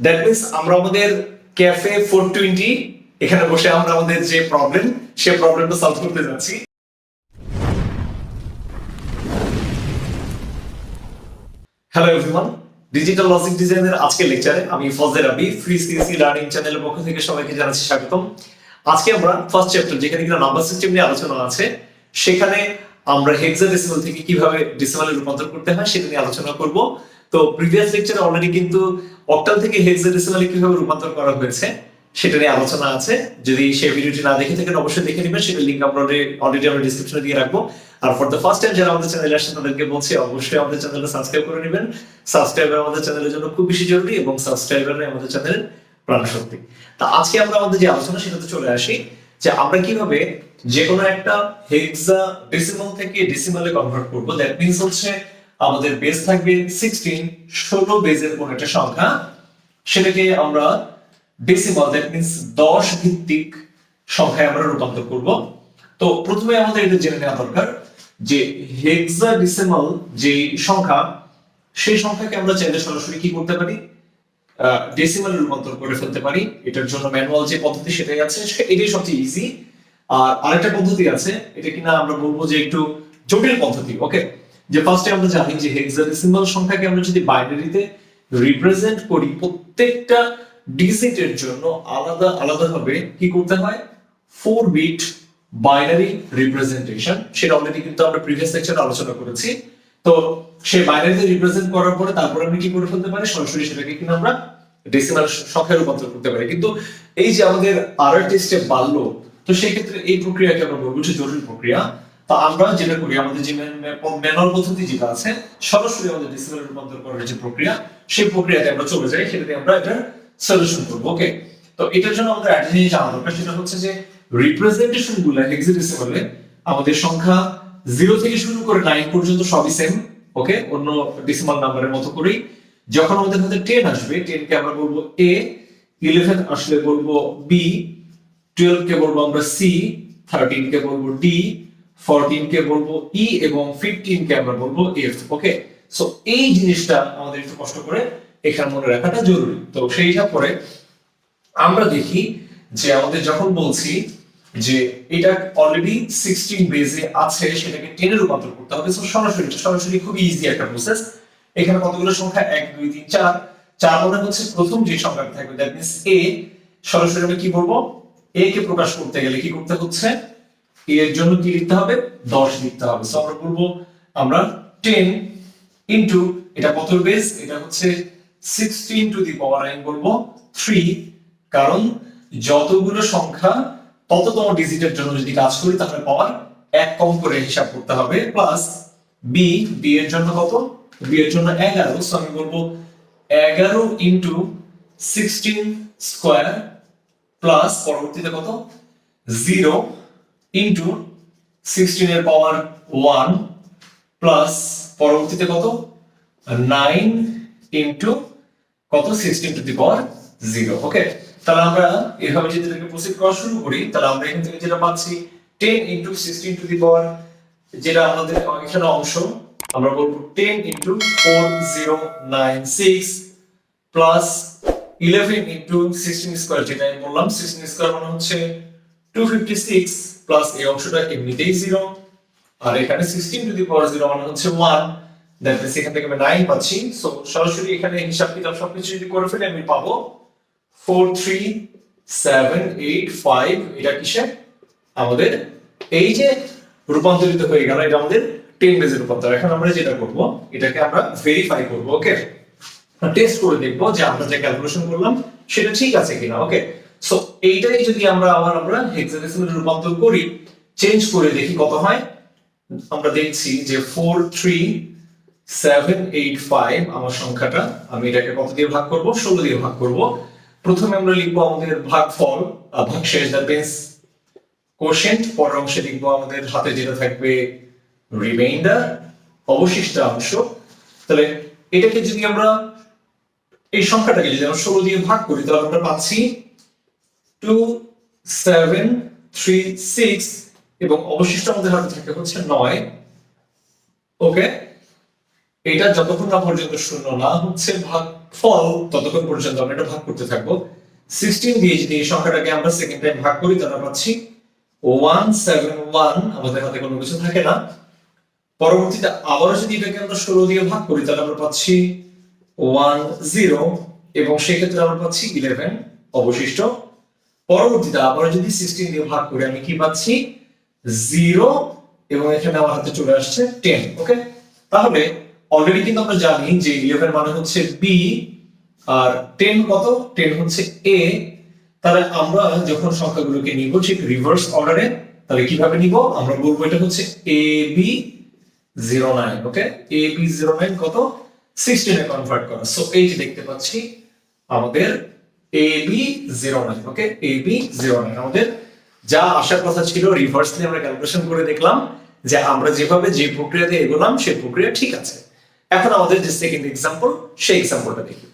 That means আমরা আমাদের cafe 420 এখানে বসে আমরা আমাদের যে প্রবলেম সে প্রবলেমটা সলভ করতে যাচ্ছি। হ্যালো এভরিওয়ান, ডিজিটাল লজিক ডিজাইনের আজকের লেকচারে আমি ফজলে রাবি ফ্রি সিএসসি লার্নিং চ্যানেলের পক্ষ থেকে সবাইকে জানাচ্ছি স্বাগতম। আজকে আমরা ফার্স্ট চ্যাপ্টার যেখানে কিনা নাম্বার সিস্টেম নিয়ে আলোচনা আছে, সেখানে আমরা হেক্সাডেসিমাল থেকে কিভাবে ডেসিমালে রূপান্তর করতে হয় সেটা নিয়ে আলোচনা করব। তো প্রিভিয়াস লেকচারে অলরেডি কিন্তু অক্টাল থেকে হেক্সাডেসিমালে কিভাবে রূপান্তর করা হয়েছে সেটা নিয়ে আলোচনা আছে। যদি সেই ভিডিওটি না দেখে থাকেন অবশ্যই দেখে নেবেন, সেটা লিংক আমরা অলরেডি আমরা ডেসক্রিপশনে দিয়ে রাখবো। আর ফর দ্য ফার্স্ট টাইম যারা আমাদের চ্যানেলে আসেন তাদেরকে বলছি অবশ্যই আমাদের চ্যানেলটা সাবস্ক্রাইব করে নেবেন। সাবস্ক্রাইবার আমাদের চ্যানেলের জন্য খুব বেশি জরুরি এবং সাবস্ক্রাইবারই আমাদের চ্যানেলের প্রাণ শক্তি। তা আজকে আমরা আমাদের যে আলোচনা সেটাতে চলে আসি যে আমরা কিভাবে যে কোনো একটা হেক্সাডেসিমাল থেকে ডেসিমালে কনভার্ট করব। দ্যাট মিন্স হচ্ছে আমাদের বেস থাকবে 16 বেজের কোন একটা সংখ্যা, সেটাকে আমরা ডেসিমাল দ্যাট মিন্স 10 ভিত্তিক সংখ্যায় আমরা রূপান্তর করব। তো প্রথমে আমাদের এটা জেনে নেওয়া দরকার যে হেক্সাডেসিমাল যে সংখ্যা সেই সংখ্যাকে আমরা চাইলে সরাসরি কি করতে পারি, ডেসিমালে রূপান্তর করে ফেলতে পারি। এটার জন্য ম্যানুয়াল যে পদ্ধতি সেটাই আছে, এটাই সবচেয়ে ইজি। আর আরেকটা পদ্ধতি আছে, এটা কিনা আমরা বলবো যে একটু জটিল পদ্ধতি। ওকে, যে ফার্স্টে আমরা জানি যে হেক্সাডেসিমাল সংখ্যাকে আমরা যদি বাইনারিতে রিপ্রেজেন্ট করি, প্রত্যেকটা ডিজিটের জন্য আলাদা আলাদা ভাবে কি করতে হয়, 4 বিট বাইনারি রিপ্রেজেন্টেশন। সেটা অলরেডি কিন্তু আমরা প্রিভিয়াস লেকচারে আলোচনা করেছি। তো সেই বাইনারিতে রিপ্রেজেন্ট করার পরে তারপর আমি কি করে ফেলতে পারি, সরাসরি সেটাকে কিনা আমরা ডেসিমাল সংখ্যায় রূপান্তর করতে পারি। কিন্তু এই যে আমাদের আরআরটি স্টেপ বাড়লো, তো সেই ক্ষেত্রে এই প্রক্রিয়াকে আমরা বলবো যে জটিল প্রক্রিয়া। তা আমরা যেটা করি, আমাদের যে ম্যানুয়াল পদ্ধতি যেটা আছে, সরাসরি আমাদের ডেসিমালে রূপান্তর করার যে প্রক্রিয়া, সেই প্রক্রিয়াতে আমরা চলে যাই, সেটাতে আমরা এটা সলিউশন করব। ওকে, তো এটার জন্য আমাদের একটা জিনিস জানা দরকার, সেটা হচ্ছে যে রিপ্রেজেন্টেশন গুলো হেক্সাডেসিমালে আমাদের সংখ্যা 0 থেকে শুরু করে 9 পর্যন্ত সবই সেম। ওকে, অন্য ডেসিমাল নাম্বারের মতো করেই যখন আমাদের হাতে 10 আসবে, 10 কে আমরা বলবো a, 11 আসলে বলবো b, 12 কে বলবো আমরা c, 13 কে বলবো d, 14 কে বলবো e এবং 15 কে আমরা বলবো f। ওকে, সো এই জিনিসটা আমাদের একটু কষ্ট করে এখানে মনে রাখাটা জরুরি। তো সেই হিসাব করে আমরা দেখি যে আমাদের যখন বলছি যে এটা অলরেডি 16 বেজে আছে, সেটাকে 10 এ রূপান্তর করতে হবে। সো সরাসরি খুব ইজি একটা প্রসেস। এখানে কতগুলো সংখ্যা 1 2 3 4, 4 মানে হচ্ছে প্রথম যে সংখ্যাটা থাকবে, দ্যাট মিন্স a। সরাসরি আমরা কি বলবো, a কে প্রকাশ করতে গেলে কি করতে হচ্ছে, a এর জন্য কি লিখতে হবে, 10 লিখতে হবে। সো আমরা বলবো আমরা 10 ইনটু এটা কত বেস, এটা হচ্ছে 16 টু দি পাওয়ার আমি বলবো 3, কারণ যতগুলো সংখ্যা তততম ডিজিটের জন্য যদি কাজ করি তাহলে পাওয়ার 1 কম করে হিসাব করতে হবে, প্লাস b এর জন্য কত, b এর জন্য 11। সো আমি বলবো 11 ইনটু 16 স্কয়ার প্লাস পরবর্তীতে কত 0 ইনটু 16 এর পাওয়ার 1 প্লাস পরবর্তীতে কত 9 ইনটু কত 16 টু দি পাওয়ার 0। ওকে, তাহলে আমরা এভাবে যদি এটাকে প্রসিড করা শুরু করি, তাহলে আমরা এখান থেকে যেটা পাচ্ছি 10 ইনটু 16 টু দি পাওয়ার, যেটা আমাদের এখানে অংশ, আমরা বলবো 10 ইনটু 4096 প্লাস 11 ইনটু 16 স্কয়ার, যেটা আমি বললাম 16 স্কয়ার মানে হচ্ছে 256 প্লাস এই অংশটা এমনিতেই 0, আর এখানে 16 টু দি পাওয়ার 0 মানে হচ্ছে 1। দ্যাট মিন্স এখান থেকে আমি 9 পাচ্ছি। সো সরাসরি এখানে হিসাব কিতাব সবকিছু যদি করে ফেলি আমি পাবো 43785। এটা কিসে, আমাদের এই যে রূপান্তরিত হয়ে গেল, এটা আমাদের 10 বেজে রূপান্তর। এখন আমরা যেটা করব, এটাকে আমরা ভেরিফাই করব। ওকে, টেস্ট করে দেখব যে আমরা যে ক্যালকুলেশন করলাম সেটা ঠিক আছে কিনা। ওকে, সো এইটাই যদি আমরা হেক্সাডেসিমালে রূপান্তর করি, চেঞ্জ করে দেখি কত হয়, আমরা দেখছি যে 43785 আমার সংখ্যাটা, আমি এটাকে কত দিয়ে ভাগ করব, 16 দিয়ে ভাগ করব। প্রথমে আমরা লিখবো আমাদের ভাগফল, ভাগশেষ, দ্যাট মিন্স কোশেন্ট। পরের অংশে লিখবো আমাদের হাতে যেটা থাকবে রিমাইন্ডার, অবশিষ্টাংশ। তাহলে এটাকে যদি আমরা, এই সংখ্যাটাকে যদি আমরা 16 দিয়ে ভাগ করি, তাহলে আমরা পাচ্ছি 2736 এবং অবশিষ্ট আমাদের হাতে থাকে হচ্ছে 9। ওকে, এটা যতক্ষণ না পর্যন্ত শূন্য না হচ্ছে ভাগফল, ততক্ষণ পর্যন্ত আমরা এটা ভাগ করতে থাকবো। 16 দিয়ে যদি এই সংখ্যাটাকে আমরা সেকেন্ড টাইম ভাগ করি তাহলে পাচ্ছি 171, আমাদের হাতে কোনো কিছু থাকে না। পরবর্তীতে আবারও যদি এটাকে আমরা 16 দিয়ে ভাগ করি তাহলে আমরা পাচ্ছি 10, এবং সেই ক্ষেত্রে আমরা পাচ্ছি 11 অবশিষ্ট। পরবর্তীতে আবারও যদি 16 দিয়ে ভাগ করি আমি কি পাচ্ছি 0, এবং এখানে আমার হাতে চলে আসছে 10। ওকে, তাহলে অলরেডি কিন্তু আমরা জানি যে 11 মানে হচ্ছে বি, আর 10 কত, 10 হচ্ছে এ। তাহলে আমরা যখন সংখ্যাগুলোকে নিব ঠিক রিভার্স অর্ডারে, তাহলে কিভাবে নিব, আমরা বলবো এটা হচ্ছে A B 09। Okay, A B 09 কত, 16 এ কনভার্ট করা। সো এই যে দেখতে পাচ্ছি আমাদের A B 09। Okay, A B 09 আমাদের যা আসার কথা ছিল রিভার্সলি আমরা ক্যালকুলেশন করে দেখলাম যে আমরা যেভাবে যে প্রক্রিয়াতে এগোলাম সেই প্রক্রিয়া ঠিক আছে। এখন আমাদের যে সেকেন্ড এক্সাম্পল, সেই এক্সাম্পলটা দেখি।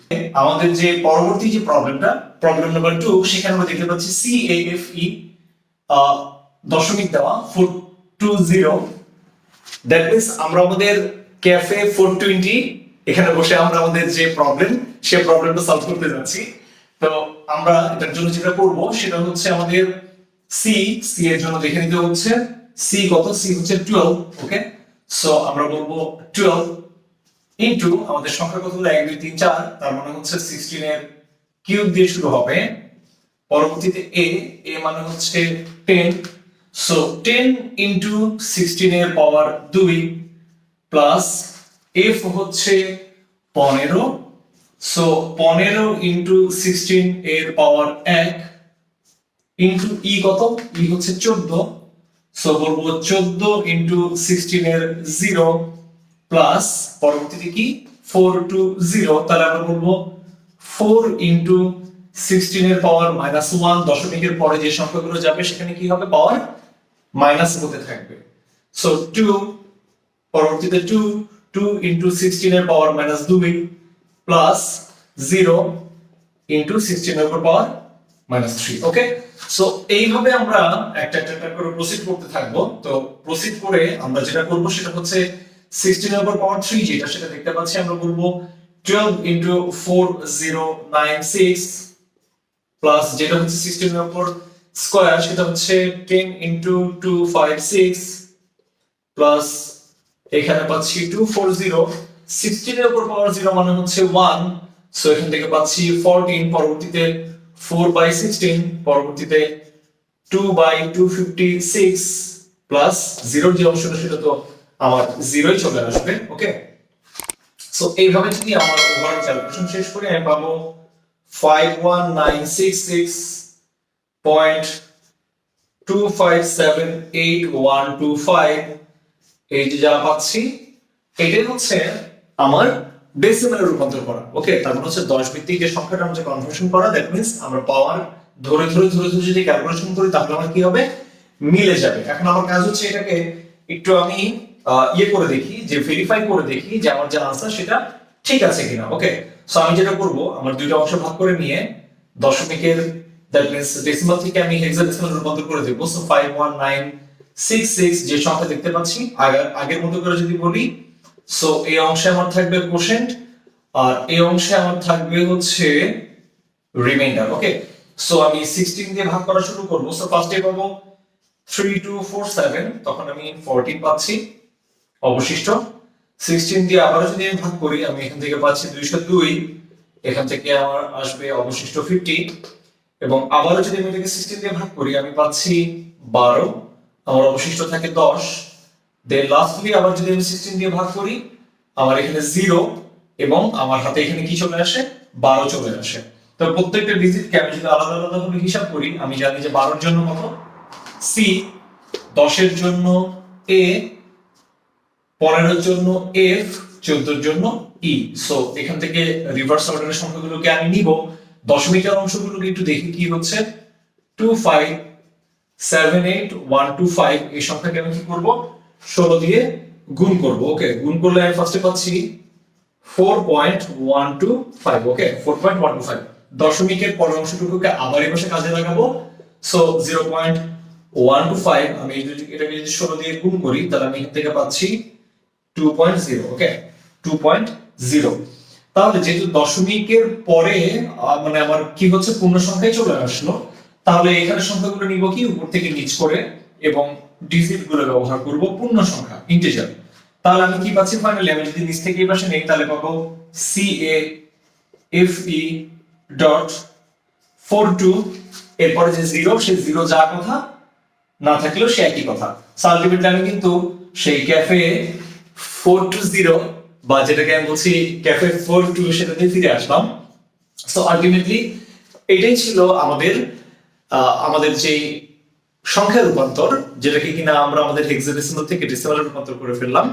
আমাদের যে পরবর্তী যে প্রবলেমটা, প্রবলেম নাম্বার 2, সেখানে আমরা দেখতে পাচ্ছি CAFE দশমিক দেওয়া 420। দ্যাট মিন্স আমরা আমাদের ক্যাফে 420 এখানে বসে আমরা আমাদের যে প্রবলেম, সেই প্রবলেমটা সলভ করতে যাচ্ছি। তো আমরা এটার জন্য যেটা করব সেটা হচ্ছে আমাদের সি এর জন্য দেখে নিতে হচ্ছে সি কত, সি হচ্ছে 12। ওকে, সো আমরা বলবো 12 ইনটু আমাদের সংখ্যা কত হলো 1 2 3 4, তার মানে হচ্ছে 16 এর কিউব দিয়ে শুরু হবে। পরবর্তীতে এ মানে হচ্ছে 10, সো 10 ইনটু 16 এর পাওয়ার 2 প্লাস এফ হচ্ছে 15, সো 15 ইনটু 16 এর পাওয়ার 1 ইনটু ই কত, ই হচ্ছে 14, সো বলবো 14 ইনটু 16 এর 0 প্লাস পরবর্তীতে কি 4 টু 0, তাহলে আমরা বলবো 4 ইনটু 16 এর পাওয়ার -1। দশমিকের পরে যে সংখ্যাগুলো যাবে সেখানে কি হবে, পাওয়ার মাইনাস হতে থাকবে। সো 2, পরবর্তীতে 2 ইনটু 16 এর পাওয়ার -2 প্লাস 0 ইনটু 16 এর পাওয়ার -3। ওকে, সো এইভাবে আমরা একটা একটা করে প্রসিড করতে থাকবো। তো প্রসিড করে আমরা যেটা করব সেটা হচ্ছে 16 এর পাওয়ার 3 যেটা, সেটা দেখতে পাচ্ছি আমরা বলবো 12 ইনটু 4096 প্লাস যেটা হচ্ছে 16 এর উপর স্কয়ার, সেটা হচ্ছে 10 ইনটু 256 প্লাস এখানে পাচ্ছি 240। 16 এর উপর পাওয়ার 0 মানে হচ্ছে 1, সো এখান থেকে পাচ্ছি 14। পরবর্তীতে 4/16, পরবর্তীতে 2/256 প্লাস 0 যে অংশটা সেটা তো আমার 0ই চলে আসবে। ওকে, সো এইভাবে যদি আমার ওভারঅল ক্যালকুলেশন শেষ করি আমি পাবো 51966.2578125। এই যে যা পাচ্ছি এটাই হচ্ছে আমার ডেসিমেলে রূপান্তর করা। ওকে, তার মানে হচ্ছে 10 ভিত্তিক যে সংখ্যাটা আমরা কনভার্সন করা, দ্যাট মিন্স আমরা পাওয়ার ধরে ধরে ধরে ধরে যদি ক্যালকুলেশন করি তাহলে আমার কি হবে, মিলে যাবে। এখন আমার কাজ হচ্ছে এটাকে একটু আমি ইয়ে করে দেখি, যে ভেরিফাই করে দেখি যে আমার যে আনসার সেটা ঠিক আছে কিনা। ওকে, সো আমি যেটা করব, আমার দুইটা অংশ ভাগ করে নিয়ে দশমিকের দ্যাট মিন্স ডেসিমাল থেকে আমি হেক্সাডেসিমাল রূপান্তর করে দেব। সো 51966 যে সংখ্যা দেখতে পাচ্ছি আগের মতো করে যদি বলি, সো এই অংশে আমার থাকবে কোশেন্ট আর এই অংশে আমার থাকবে হচ্ছে রিমাইন্ডার। ওকে, সো আমি 16 দিয়ে ভাগ করা শুরু করব। সো ফার্স্টে পাবো 3247, তখন আমি 14 পাচ্ছি অবশিষ্ট। 16 দিয়ে আবারও যদি আমি ভাগ করি আমি এখান থেকে পাচ্ছি 202, এখান থেকে আমার আসবে অবশিষ্ট 50, এবং আবারও যদি আমি এটাকে 16 দিয়ে ভাগ করি আমি পাচ্ছি 12, আমার অবশিষ্ট থাকে 10। দেন লাস্টলি আবার যদি আমি 16 দিয়ে ভাগ করি আমার এখানে 0, এবং আমার হাতে এখানে কি চলে আসে, 12 চলে আসে। তো প্রত্যেকটা ডিজিটকে আমি যদি আলাদা আলাদা করে হিসাব করি আমি জানি যে 12 এর জন্য কত সি, 10 এর জন্য এ, 15 এর জন্য এফ, 14 এর জন্য ই। সো এখান থেকে রিভার্স অর্ডারের সংখ্যাগুলোকে আমি নিব। দশমিকের অংশগুলোকে একটু দেখি কি হচ্ছে, 2578125 এই সংখ্যাকে আমি কি করব, 16 দিয়ে গুণ করব। ওকে, গুণ করলে আমি ফার্স্টে পাচ্ছি 4.125। ওকে, 4.125। দশমিকের পরের অংশটুকুকে আবার এই পাশে কাজে লাগাবো। সো 0.125 আমি এটাকে যদি 16 দিয়ে গুণ করি তাহলে আমি এখান থেকে পাচ্ছি 2.0। ওকে, 2.0। তাহলে যেহেতু দশমিকের পরে মানে আমার কি হচ্ছে পূর্ণ সংখ্যায় চলে আসলো, তাহলে এখানে সংখ্যাগুলো নিব কি উপর থেকে নিচ করে এবং ডিজিট গুলো ব্যবহার করব পূর্ণ সংখ্যা ইন্টিজার। তাহলে আমি কি পাচ্ছি ফাইনালি, আমি যদি নিচ থেকে এই পাশে নেই তাহলে পাবো CAFE.42 এরপরে যে জিরো, সেই জিরো যা কথা না থাকলেও সে একই কথা। সো আলটিমেটলি আমি কিন্তু সেই ক্যাফে 420 বা যেটাকে আমি বলছি ক্যাফে 42 সেটাতে ফিরে আসলাম। সো আলটিমেটলি এটাই ছিল আমাদের যে সংখ্যা রূপান্তর, যেটাকে কিনা আমরা আমাদের হেক্সাডেসিমাল থেকে ডেসিমালে রূপান্তর করে ফেললাম।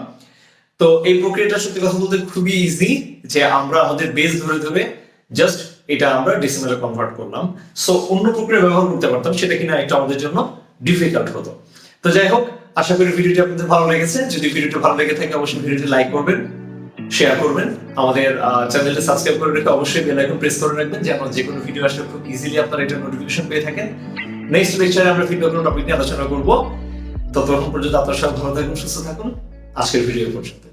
তো এই প্রক্রিয়াটা সত্যি কথা বলতে খুবই ইজি, যে আমরা আমাদের বেস ধরে ধরে জাস্ট এটা আমরা ডেসিমালে কনভার্ট করলাম। সো অন্য প্রক্রিয়া ব্যবহার করতে পারতাম, সেটা কিনা একটু আমাদের জন্য ডিফিকাল্ট হতো। তো যাই হোক, আশা করি ভিডিওটি আপনাদের ভালো লেগেছে। যদি ভিডিওটি ভালো লেগে থাকে অবশ্যই ভিডিওটি লাইক করবেন, শেয়ার করবেন, আমাদের চ্যানেলটি সাবস্ক্রাইব করে রেখে অবশ্যই বেল আইকন প্রেস করে রাখবেন, যেন যে কোনো ভিডিও আসলে খুব ইজিলি আপনারা এটা নোটিফিকেশন পেয়ে থাকেন। নেক্সট লেকচারে আমরা ভিডিও কোনো টপিক নিয়ে আলোচনা করব। ততক্ষণ পর্যন্ত আপনারা সবাই ভালো থাকুন, সুস্থ থাকুন। আজকের ভিডিও পর্যন্ত।